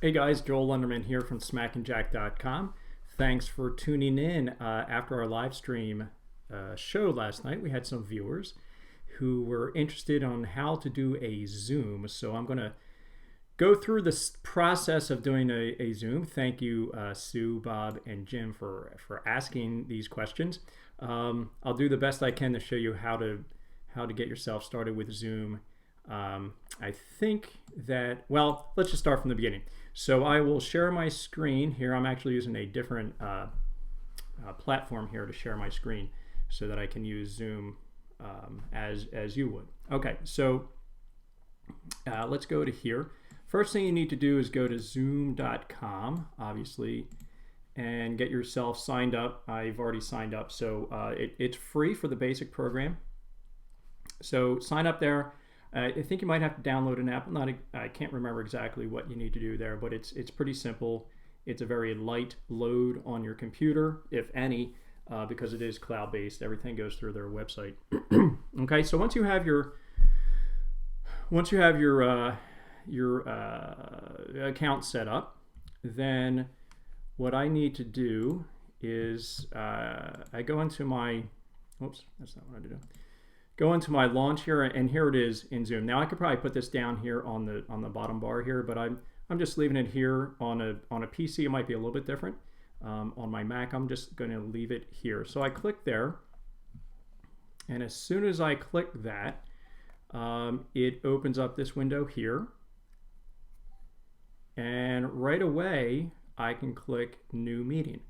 Hey guys, Joel Lunderman here from smackandjack.com. Thanks for tuning in. After our live stream show last night, we had some viewers who were interested on how to do a Zoom. So I'm going to go through this process of doing a Zoom. Thank you, Sue, Bob, and Jim for asking these questions. I'll do the best I can to show you how to get yourself started with Zoom. I think that, well, let's just start from the beginning. So I will share my screen here. I'm actually using a different platform here to share my screen so that I can use Zoom as you would. Okay, so let's go to here. First thing you need to do is go to zoom.com, obviously, and get yourself signed up. I've already signed up, so it's free for the basic program. So sign up there. I think you might have to download an app. I can't remember exactly what you need to do there, but it's pretty simple. It's a very light load on your computer, if any, because it is cloud-based. Everything goes through their website. Okay, so once you have your account set up, then what I need to do is I go into my, oops, that's not what I do. Go into my launch here, and here it is in Zoom. Now I could probably put this down here on the bottom bar here, but I'm just leaving it here. On a PC it might be a little bit different. On my Mac I'm just going to leave it here. So I click there, and as soon as I click that, it opens up this window here, and right away I can click New Meeting.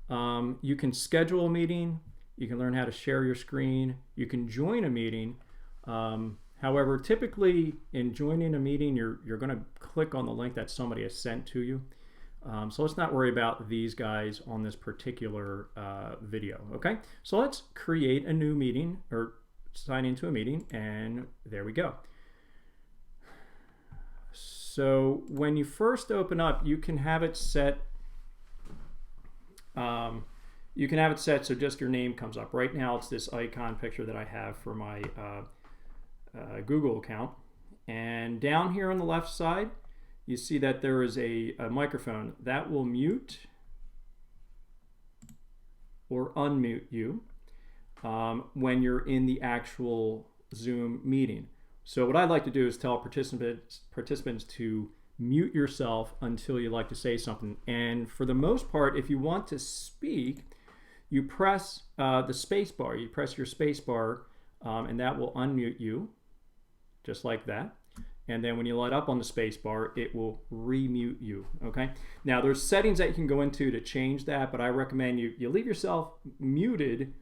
You can schedule a meeting. You can learn how to share your screen. You can join a meeting. However, typically in joining a meeting, you're going to click on the link that somebody has sent to you. So let's not worry about these guys on this particular video. Okay, so let's create a new meeting or sign into a meeting, and there we go. So when you first open up, you can have it set. So just your name comes up. Right now it's this icon picture that I have for my Google account. And down here on the left side, you see that there is a microphone that will mute or unmute you when you're in the actual Zoom meeting. So what I'd like to do is tell participants to mute yourself until you like to say something. And for the most part, if you want to speak, you press the space bar. You press your space bar, and that will unmute you, just like that. And then when you light up on the space bar, it will remute you. Okay. Now there's settings that you can go into to change that, but I recommend you leave yourself muted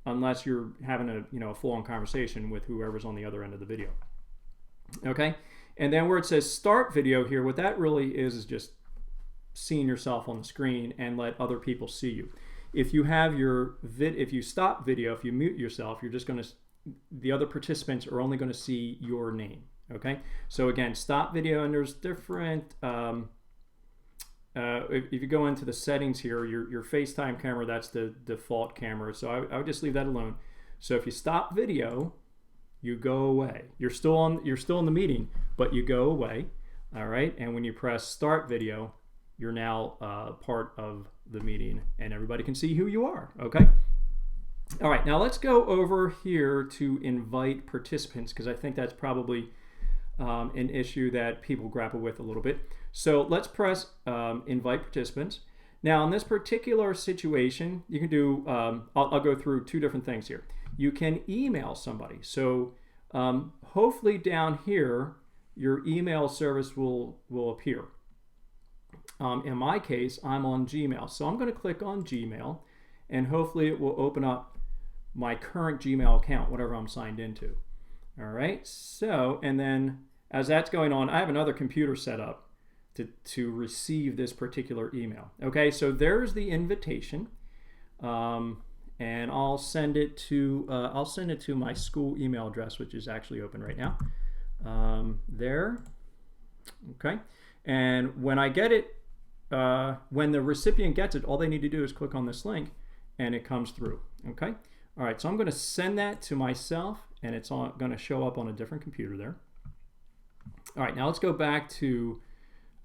unless you're having a full-on conversation with whoever's on the other end of the video. Okay. And then where it says Start Video here, what that really is just seeing yourself on the screen and let other people see you. If you have if you stop video, if you mute yourself, you're just going to, the other participants are only going to see your name. Okay, so again, stop video, and there's different. If you go into the settings here, your FaceTime camera, that's the default camera. So I would just leave that alone. So if you stop video, you go away. You're still in the meeting, but you go away. All right, and when you press Start Video, you're now part of the meeting, and everybody can see who you are. Okay. All right, now let's go over here to invite participants, because I think that's probably an issue that people grapple with a little bit. So let's press invite participants. Now in this particular situation, you can do, I'll go through two different things here. You can email somebody. So hopefully down here, your email service will appear. In my case, I'm on Gmail. So I'm going to click on Gmail, and hopefully it will open up my current Gmail account, whatever I'm signed into. All right, so, and then as that's going on, I have another computer set up to receive this particular email. Okay, so there's the invitation, and I'll send it to my school email address, which is actually open right now. There, okay, and when I get it, when the recipient gets it, all they need to do is click on this link, and it comes through. Okay. All right, so I'm going to send that to myself, and it's going to show up on a different computer there. All right, now let's go back to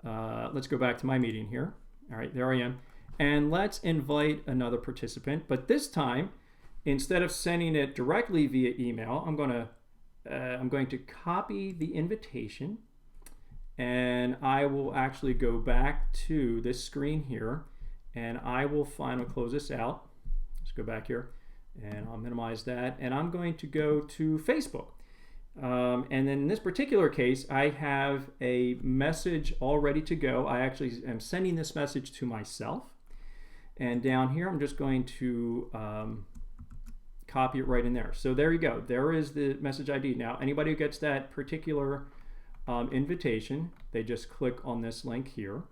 let's go back to my meeting here. All right, there I am. And let's invite another participant. But this time, instead of sending it directly via email, I'm going to copy the invitation, and I will actually go back to this screen here, and I will finally close this out. Let's go back here, and I'll minimize that, and I'm going to go to Facebook. And then in this particular case, I have a message all ready to go. I actually am sending this message to myself. And down here, I'm just going to copy it right in there. So there you go. There is the message ID. Now, anybody who gets that particular invitation, they just click on this link here,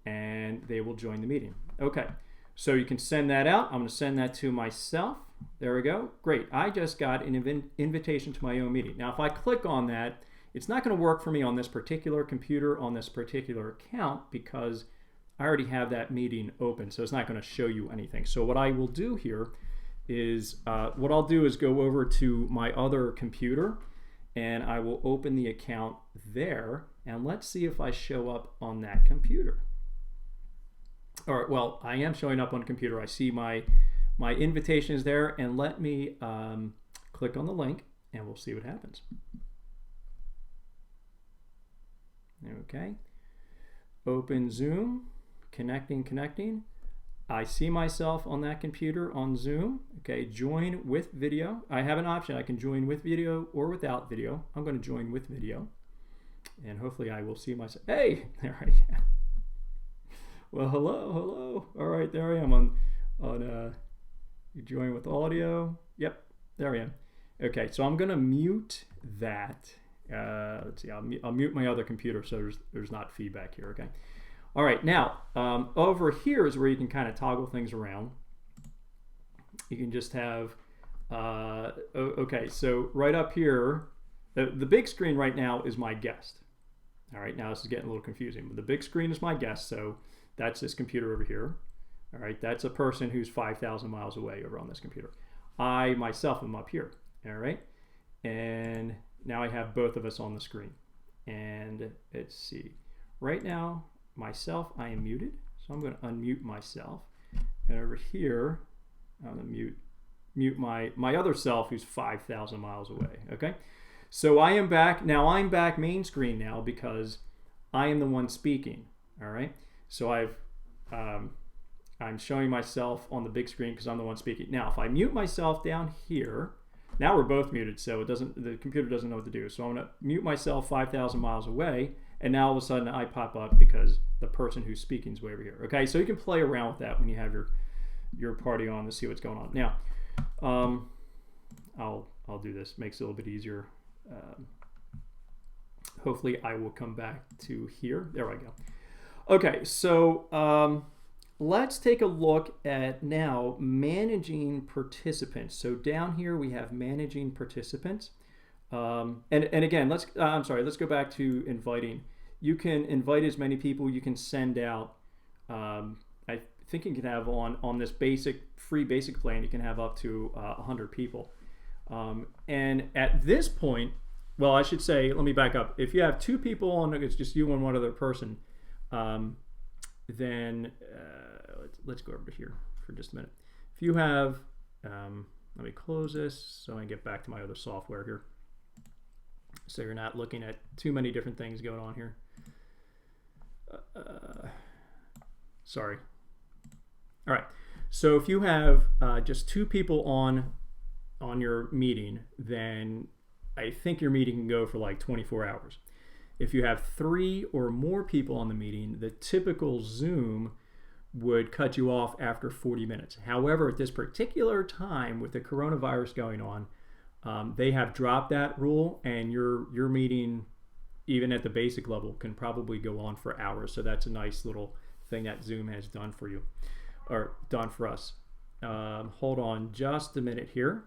and they will join the meeting. Okay, so you can send that out. I'm going to send that to myself. There we go. Great. I just got an invitation to my own meeting. Now, if I click on that, it's not going to work for me on this particular computer, on this particular account, because I already have that meeting open, so it's not going to show you anything. So what I will do here is, what I'll do is go over to my other computer, and I will open the account there, and let's see if I show up on that computer. All right, well, I am showing up on a computer. I see my invitation is there, and let me click on the link, and we'll see what happens. Okay, open Zoom, connecting. I see myself on that computer on Zoom. Okay, join with video. I have an option. I can join with video or without video. I'm going to join with video, and hopefully I will see myself. Hey, there I am. Well, hello. All right, there I am on you join with audio. Yep, there I am. Okay, so I'm going to mute that. Let's see. I'll mute my other computer so there's not feedback here. Okay. All right, now over here is where you can kind of toggle things around. You can just have, okay, so right up here, the big screen right now is my guest. All right, now this is getting a little confusing, but the big screen is my guest, so that's this computer over here. All right, that's a person who's 5,000 miles away over on this computer. I myself am up here, all right? And now I have both of us on the screen. And let's see, right now, myself, I am muted, so I'm going to unmute myself. And over here, I'm going to mute my other self who's 5,000 miles away. Okay, so I am back. Now I'm back main screen now because I am the one speaking. All right, so I'm showing myself on the big screen because I'm the one speaking. Now, if I mute myself down here, now we're both muted, so the computer doesn't know what to do. So I'm going to mute myself 5,000 miles away. And now all of a sudden I pop up because the person who's speaking is way over here. Okay, so you can play around with that when you have your party on to see what's going on. Now, I'll do this. Makes it a little bit easier. Hopefully I will come back to here. There I go. Okay, so let's take a look at now managing participants. So down here we have managing participants. And again, let's go back to inviting. You can invite as many people. You can send out, I think you can have on this free basic plan, you can have up to 100 people. And at this point, well, I should say, let me back up. If you have 2 people on, it's just you and one other person, then let's go over here for just a minute. If you have, let me close this so I can get back to my other software here, so you're not looking at too many different things going on here. Sorry. All right. So if you have just 2 people on your meeting, then I think your meeting can go for like 24 hours. If you have 3 or more people on the meeting, the typical Zoom would cut you off after 40 minutes. However, at this particular time with the coronavirus going on, they have dropped that rule, and your meeting, even at the basic level, can probably go on for hours. So that's a nice little thing that Zoom has done for you, or done for us. Hold on just a minute here.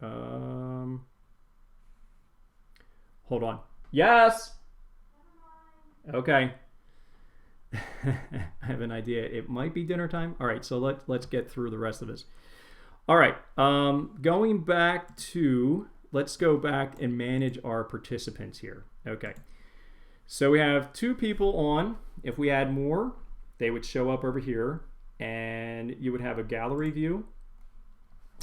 Hold on. Yes. Okay. I have an idea. It might be dinner time. All right. So let's get through the rest of this. All right, going back to, let's go back and manage our participants here. Okay, So we have 2 people on. If we add more, they would show up over here, and you would have a gallery view.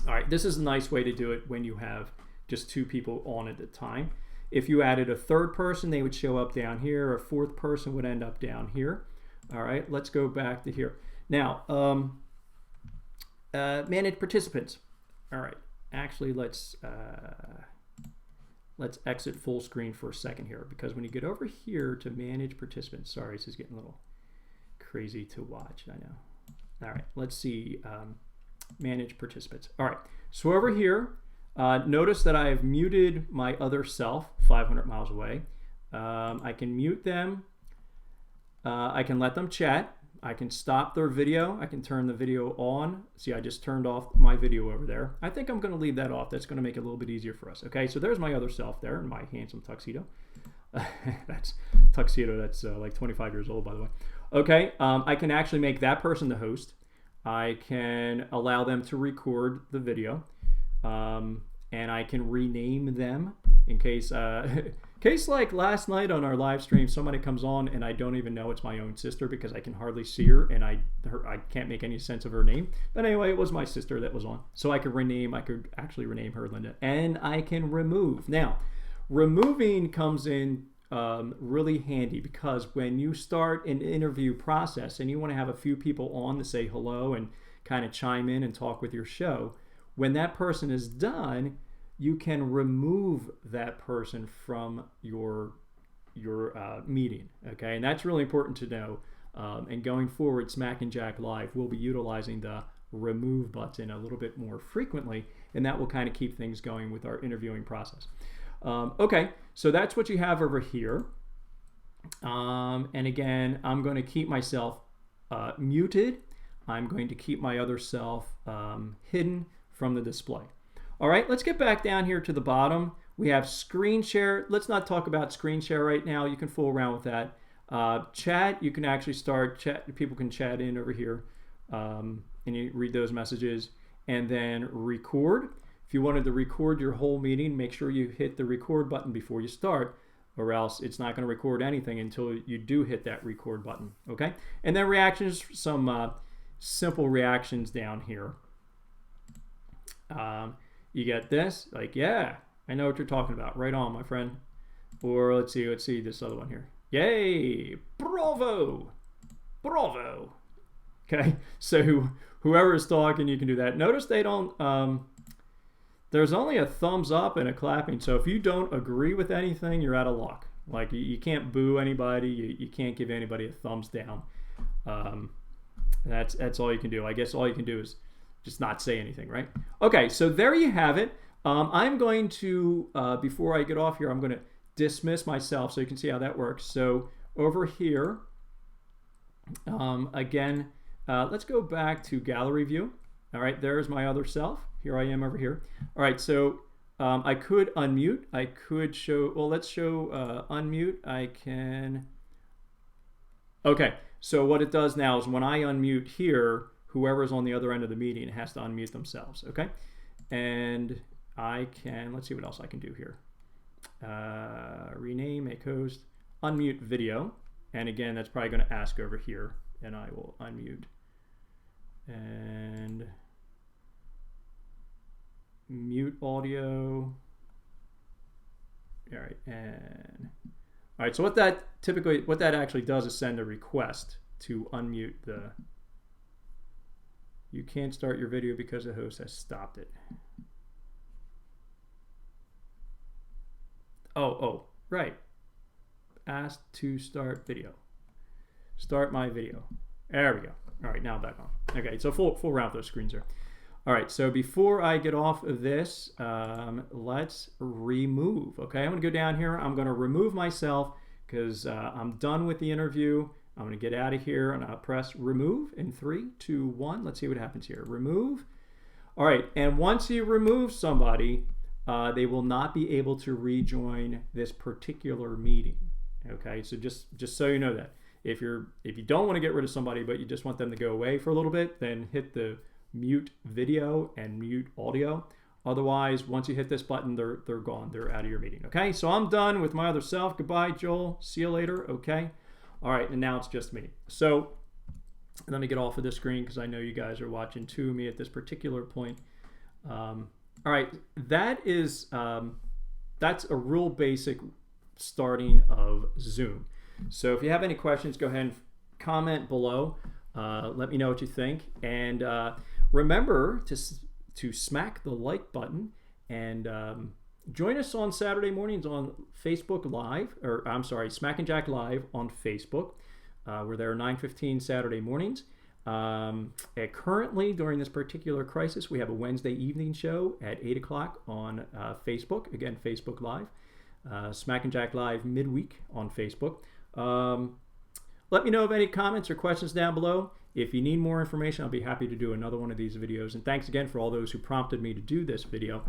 All right, this is a nice way to do it when you have just 2 people on at a time. If you added a 3rd person, they would show up down here. A 4th person would end up down here. All right, let's go back to here. Now, manage participants. All right, actually, let's exit full screen for a second here, because when you get over here to manage participants, sorry, this is getting a little crazy to watch, I know. All right, let's see, manage participants. All right, so over here, notice that I have muted my other self 500 miles away. I can mute them. I can let them chat. I can stop their video. I can turn the video on. See, I just turned off my video over there. I think I'm going to leave that off. That's going to make it a little bit easier for us. Okay, so there's my other self there in my handsome tuxedo. That's tuxedo that's like 25 years old, by the way. Okay, I can actually make that person the host. I can allow them to record the video. And I can rename them in case, case like last night on our live stream, somebody comes on and I don't even know it's my own sister because I can hardly see her and I can't make any sense of her name. But anyway, it was my sister that was on. So I could actually rename her Linda, and I can remove. Now, removing comes in really handy, because when you start an interview process and you want to have a few people on to say hello and kind of chime in and talk with your show, when that person is done, you can remove that person from your meeting, okay? And that's really important to know. And going forward, Smack and Jack Live will be utilizing the remove button a little bit more frequently, and that will kind of keep things going with our interviewing process. Okay, so that's what you have over here. And again, I'm going to keep myself muted. I'm going to keep my other self hidden from the display. All right, let's get back down here to the bottom. We have screen share. Let's not talk about screen share right now. You can fool around with that. Chat, you can actually start chat. People can chat in over here, and you read those messages. And then record. If you wanted to record your whole meeting, make sure you hit the record button before you start, or else it's not going to record anything until you do hit that record button, okay? And then reactions, some simple reactions down here. You get this, like, yeah, I know what you're talking about. Right on, my friend. Or let's see this other one here. Yay, bravo, bravo. Okay, so whoever is talking, you can do that. Notice they don't, there's only a thumbs up and a clapping. So if you don't agree with anything, you're out of luck. Like, you can't boo anybody. You can't give anybody a thumbs down. That's all you can do. I guess all you can do is just not say anything, right? Okay, so there you have it. I'm going to, before I get off here, I'm going to dismiss myself so you can see how that works. So over here, again, let's go back to gallery view. All right, there's my other self. Here I am over here. All right, so I could unmute. I could show, well, let's show unmute. I can, okay, so what it does now is when I unmute here, whoever's on the other end of the meeting has to unmute themselves, okay? And I can, let's see what else I can do here. Rename, make host, unmute video. And again, that's probably going to ask over here, and I will unmute. And mute audio. All right, and all right, so what that actually does is send a request to unmute the, you can't start your video because the host has stopped it. Oh, right. Ask to start video. Start my video. There we go. All right, now I'm back on. Okay, so full round those screens there. All right, so before I get off of this, let's remove. Okay, I'm gonna go down here. I'm gonna remove myself because I'm done with the interview. I'm gonna get out of here and I'll press remove in 3, 2, 1. Let's see what happens here. Remove. All right, and once you remove somebody, they will not be able to rejoin this particular meeting. Okay, so just so you know that. If you don't want to get rid of somebody, but you just want them to go away for a little bit, then hit the mute video and mute audio. Otherwise, once you hit this button, they're gone. They're out of your meeting. Okay, so I'm done with my other self. Goodbye, Joel. See you later. Okay. All right, and now it's just me. So let me get off of this screen because I know you guys are watching to me at this particular point. All right, that is that's a real basic starting of Zoom. So if you have any questions, go ahead and comment below. Let me know what you think, and remember to smack the like button, and join us on Saturday mornings on Facebook Live, or I'm sorry, Smack and Jack Live on Facebook. We're there 9:15 Saturday mornings. Currently, during this particular crisis, we have a Wednesday evening show at 8 o'clock on Facebook. Again, Facebook Live. Smack and Jack Live midweek on Facebook. Let me know of any comments or questions down below. If you need more information, I'll be happy to do another one of these videos. And thanks again for all those who prompted me to do this video.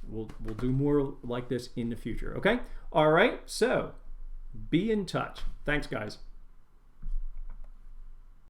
We'll do more like this in the future, okay? All right, so be in touch. Thanks, guys.